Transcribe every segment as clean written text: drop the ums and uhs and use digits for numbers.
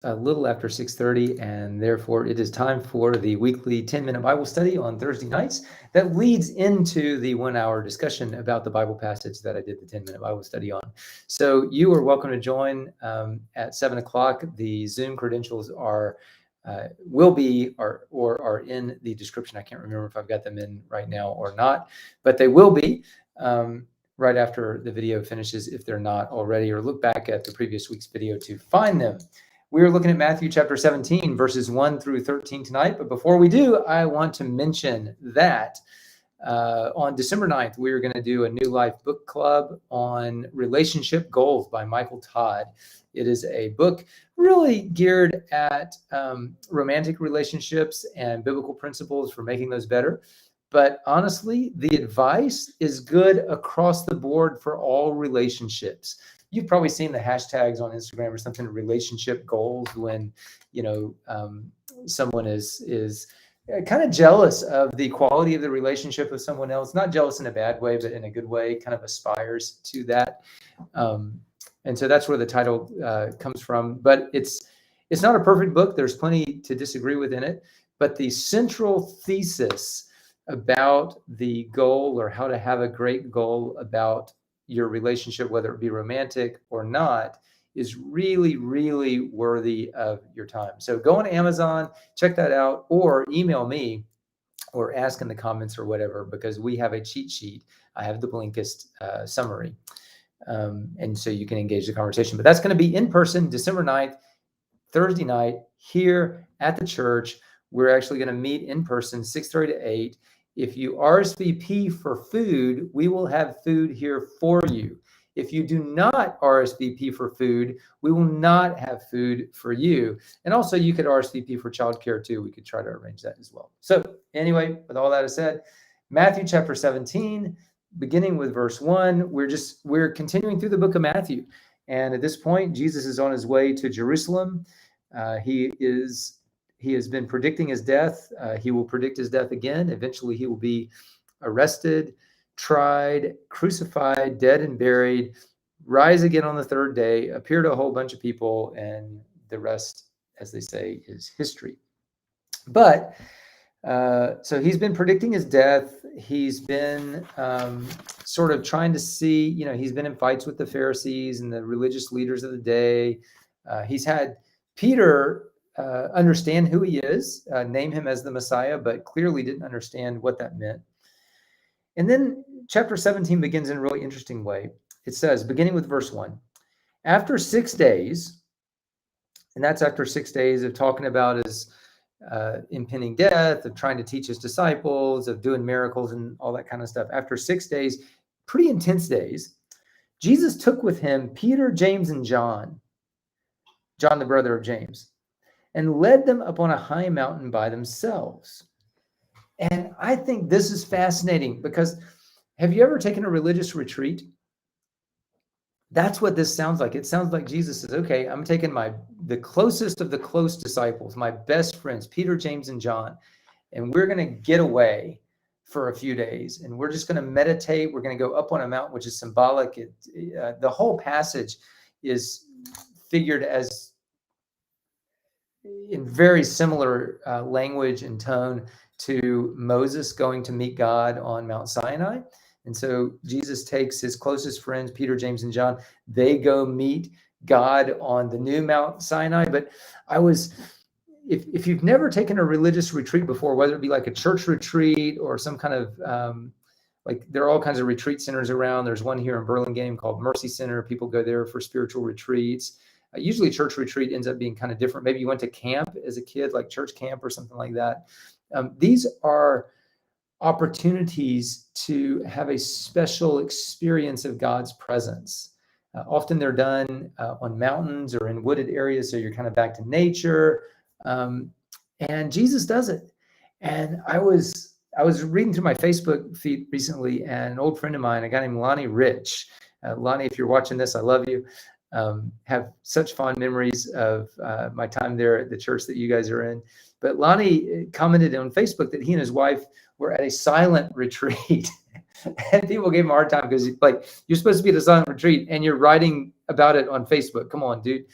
a little after 6:30, and therefore it is time for the weekly 10-minute Bible study on Thursday nights that leads into the 1-hour discussion about the Bible passage that I did the 10-minute Bible study on. So you are welcome to join at 7 o'clock. The Zoom credentials will be or are in the description. I can't remember if I've got them in right now or not, but they will be right after the video finishes if they're not already, or look back at the previous week's video to find them. We're looking at Matthew chapter 17, verses 1 through 13 tonight. But before we do, I want to mention that on December 9th, we're going to do a New Life book club on relationship goals by Michael Todd. It is a book really geared at romantic relationships and biblical principles for making those better. But honestly, the advice is good across the board for all relationships. You've probably seen the hashtags on Instagram or something, relationship goals, when someone is kind of jealous of the quality of the relationship with someone else. Not jealous in a bad way, but in a good way, kind of aspires to that. And so that's where the title comes from. But it's not a perfect book. There's plenty to disagree with in it. But the central thesis about the goal, or how to have a great goal about your relationship, whether it be romantic or not, is really, really worthy of your time. So go on Amazon, check that out, or email me or ask in the comments or whatever, because we have a cheat sheet. I have the Blinkist summary. And so you can engage the conversation. But that's going to be in person, December 9th, Thursday night, here at the church. We're actually going to meet in person, 6:30 to 8. If you RSVP for food, we will have food here for you. If you do not RSVP for food, we will not have food for you. And also, you could RSVP for childcare too. We could try to arrange that as well. So anyway, with all that said, Matthew chapter 17, beginning with verse 1, we're continuing through the book of Matthew. And at this point, Jesus is on his way to Jerusalem. He has been predicting his death. He will predict his death again. Eventually, he will be arrested, tried, crucified, dead and buried, rise again on the third day, appear to a whole bunch of people, and the rest, as they say, is history. But so he's been predicting his death. He's been sort of trying to see, he's been in fights with the Pharisees and the religious leaders of the day. He's had Peter understand who he is, name him as the Messiah, but clearly didn't understand what that meant. And then chapter 17 begins in a really interesting way. It says, beginning with verse 1, after 6 days, and that's after 6 days of talking about his impending death, of trying to teach his disciples, of doing miracles and all that kind of stuff. After 6 days, pretty intense days, Jesus took with him Peter, James, and John, the brother of James, and led them up on a high mountain by themselves. And I think this is fascinating, because have you ever taken a religious retreat? That's what this sounds like. It sounds like Jesus says, okay, I'm taking the closest of the close disciples, my best friends, Peter, James, and John, and we're going to get away for a few days, and we're just going to meditate. We're going to go up on a mountain, which is symbolic. The whole passage is figured as in very similar language and tone to Moses going to meet God on Mount Sinai. And so Jesus takes his closest friends, Peter, James, and John. They go meet God on the new Mount Sinai. But if you've never taken a religious retreat before, whether it be like a church retreat or some kind of, there are all kinds of retreat centers around. There's one here in Burlingame called Mercy Center. People go there for spiritual retreats. Usually church retreat ends up being kind of different. Maybe you went to camp as a kid, like church camp or something like that. These are opportunities to have a special experience of God's presence. Often they're done on mountains or in wooded areas, so you're kind of back to nature. And Jesus does it. And I was reading through my Facebook feed recently, and an old friend of mine, a guy named Lonnie Rich. Lonnie, if you're watching this, I love you. Have such fond memories of my time there at the church that you guys are in. But Lonnie commented on Facebook that he and his wife were at a silent retreat. And people gave him a hard time because, you're supposed to be at a silent retreat and you're writing about it on Facebook. Come on, dude.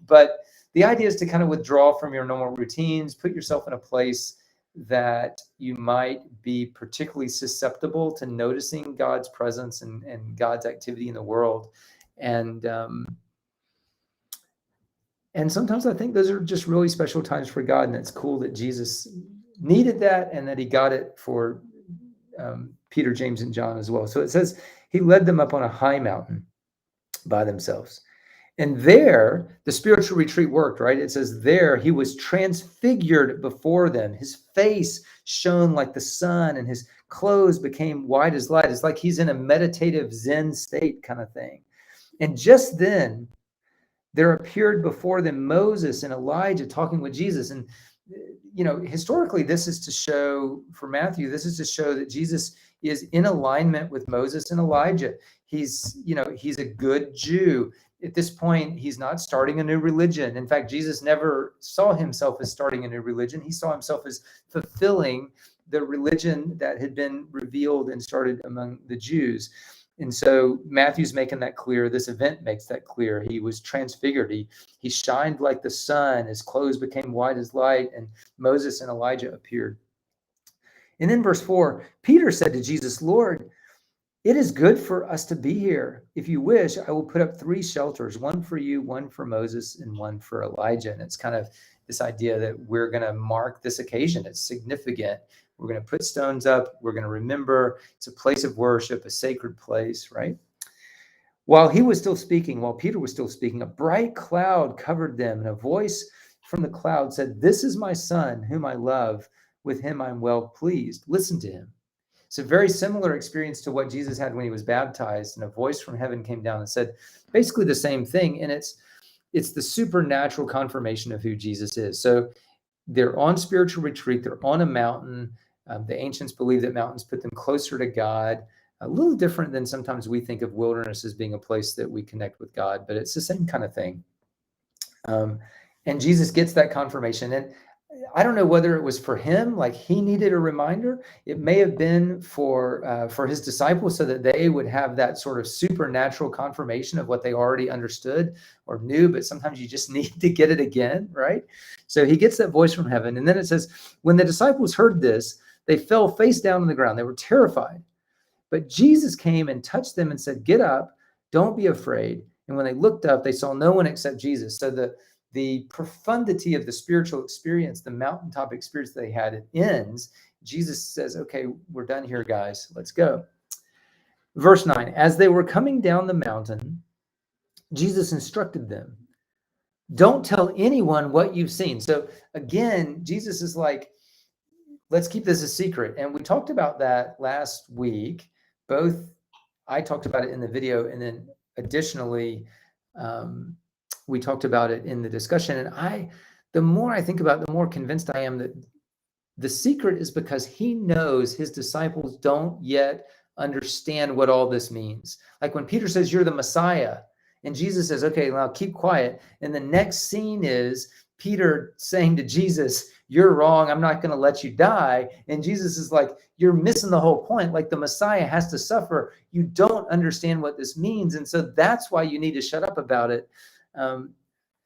But the idea is to kind of withdraw from your normal routines, put yourself in a place that you might be particularly susceptible to noticing God's presence and God's activity in the world. And sometimes I think those are just really special times for God, and it's cool that Jesus needed that and that he got it for Peter, James, and John as well. So it says he led them up on a high mountain by themselves. And there, the spiritual retreat worked, right? It says there he was transfigured before them. His face shone like the sun and his clothes became white as light. It's like he's in a meditative Zen state kind of thing. And just then, there appeared before them Moses and Elijah talking with Jesus. And, historically, this is to show, for Matthew, this is to show that Jesus is in alignment with Moses and Elijah. He's a good Jew. At this point, he's not starting a new religion. In fact, Jesus never saw himself as starting a new religion. He saw himself as fulfilling the religion that had been revealed and started among the Jews. And so Matthew's making that clear. This event makes that clear. He was transfigured. He shined like the sun. His clothes became white as light, and Moses and Elijah appeared. And then verse 4, Peter said to Jesus, "Lord, it is good for us to be here. If you wish, I will put up 3 shelters, one for you, one for Moses, and one for Elijah." And it's kind of this idea that we're going to mark this occasion. It's significant. We're going to put stones up. We're going to remember. It's a place of worship, a sacred place, right? While Peter was still speaking, a bright cloud covered them, and a voice from the cloud said, "This is my son, whom I love. With him I'm well pleased. Listen to him." It's a very similar experience to what Jesus had when he was baptized, and a voice from heaven came down and said basically the same thing. And it's the supernatural confirmation of who Jesus is. So they're on spiritual retreat. They're on a mountain. The ancients believed that mountains put them closer to God. A little different than sometimes we think of wilderness as being a place that we connect with God, but it's the same kind of thing. And Jesus gets that confirmation. And I don't know whether it was for him, like he needed a reminder. It may have been for his disciples so that they would have that sort of supernatural confirmation of what they already understood or knew, but sometimes you just need to get it again, right? So he gets that voice from heaven. And then it says, when the disciples heard this, they fell face down on the ground. They were terrified. But Jesus came and touched them and said, "Get up, don't be afraid." And when they looked up, they saw no one except Jesus. So the profundity of the spiritual experience, the mountaintop experience they had, it ends. Jesus says, "Okay, we're done here, guys. Let's go." Verse 9, as they were coming down the mountain, Jesus instructed them, "Don't tell anyone what you've seen." So again, Jesus is like, let's keep this a secret. And we talked about that last week. I talked about it in the video, and then additionally, we talked about it in the discussion. And the more I think about it, the more convinced I am that the secret is because he knows his disciples don't yet understand what all this means. Like when Peter says, "You're the Messiah," and Jesus says, "Okay, now keep quiet." And the next scene is Peter saying to Jesus, "You're wrong. I'm not going to let you die." And Jesus is like, "You're missing the whole point. Like the Messiah has to suffer. You don't understand what this means. And so that's why you need to shut up about it."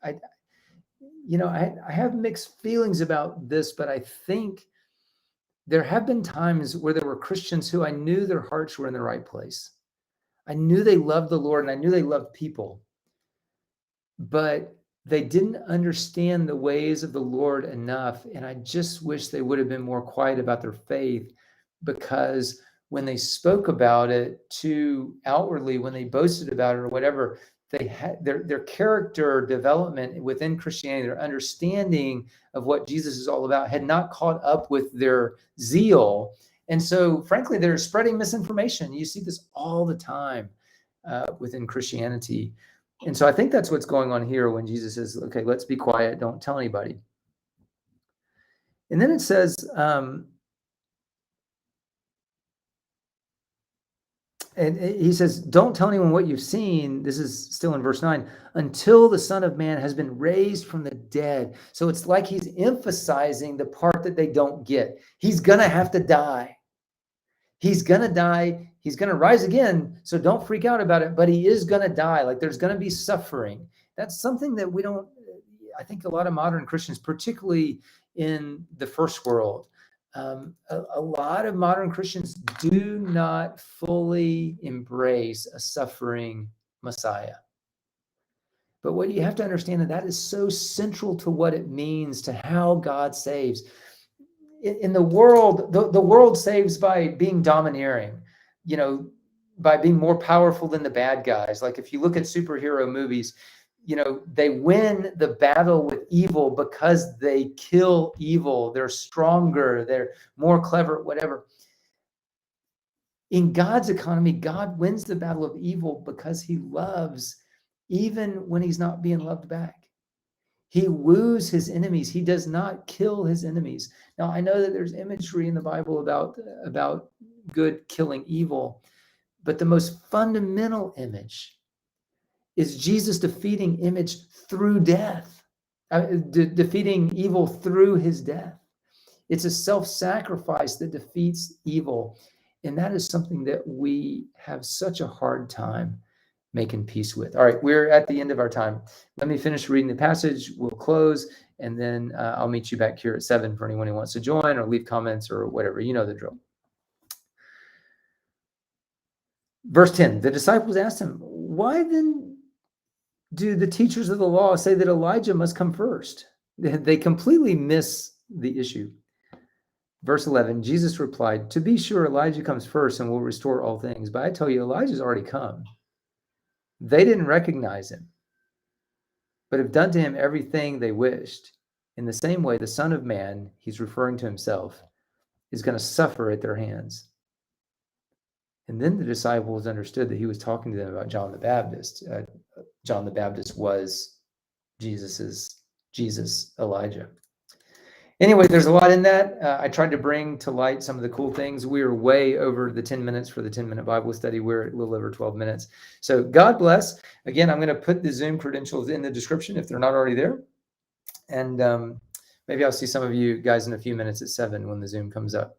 I have mixed feelings about this, but I think there have been times where there were Christians who I knew their hearts were in the right place. I knew they loved the Lord and I knew they loved people, but they didn't understand the ways of the Lord enough. And I just wish they would have been more quiet about their faith, because when they spoke about it too outwardly, when they boasted about it or whatever, they had their character development within Christianity, their understanding of what Jesus is all about had not caught up with their zeal. And so frankly, they're spreading misinformation. You see this all the time within Christianity. And so I think that's what's going on here when Jesus says, "Okay, let's be quiet. Don't tell anybody." And then it says, and he says, "Don't tell anyone what you've seen." This is still in verse 9, "until the Son of Man has been raised from the dead." So it's like he's emphasizing the part that they don't get. He's going to have to die. He's going to die. He's going to rise again. So don't freak out about it, but he is going to die. Like there's going to be suffering. That's something that we don't, I think a lot of modern Christians, particularly in the first world, a lot of modern Christians do not fully embrace a suffering Messiah. But what you have to understand, that is so central to what it means to how God saves. In the world, the world saves by being domineering, by being more powerful than the bad guys. Like if you look at superhero movies, they win the battle with evil because they kill evil. They're stronger, they're more clever, whatever. In God's economy, God wins the battle of evil because he loves, even when he's not being loved back. He woos his enemies. He does not kill his enemies. Now, I know that there's imagery in the Bible about good killing evil, but the most fundamental image is Jesus defeating image through death, defeating evil through his death. It's a self-sacrifice that defeats evil. And that is something that we have such a hard time making peace with. All right, we're at the end of our time. Let me finish reading the passage. We'll close, and then I'll meet you back here at 7 for anyone who wants to join or leave comments or whatever. You know the drill. Verse 10, the disciples asked him, why then do the teachers of the law say that Elijah must come first? They completely miss the issue. Verse 11, Jesus replied, to be sure, Elijah comes first and will restore all things. But I tell you, Elijah's already come. They didn't recognize him, but have done to him everything they wished. In the same way, the Son of Man, he's referring to himself, is going to suffer at their hands. And then the disciples understood that he was talking to them about John the Baptist. John the Baptist was Jesus, Elijah. Anyway, there's a lot in that. I tried to bring to light some of the cool things. We are way over the 10 minutes for the 10-minute Bible study. We're a little over 12 minutes. So God bless. Again, I'm going to put the Zoom credentials in the description if they're not already there. And maybe I'll see some of you guys in a few minutes at 7 when the Zoom comes up.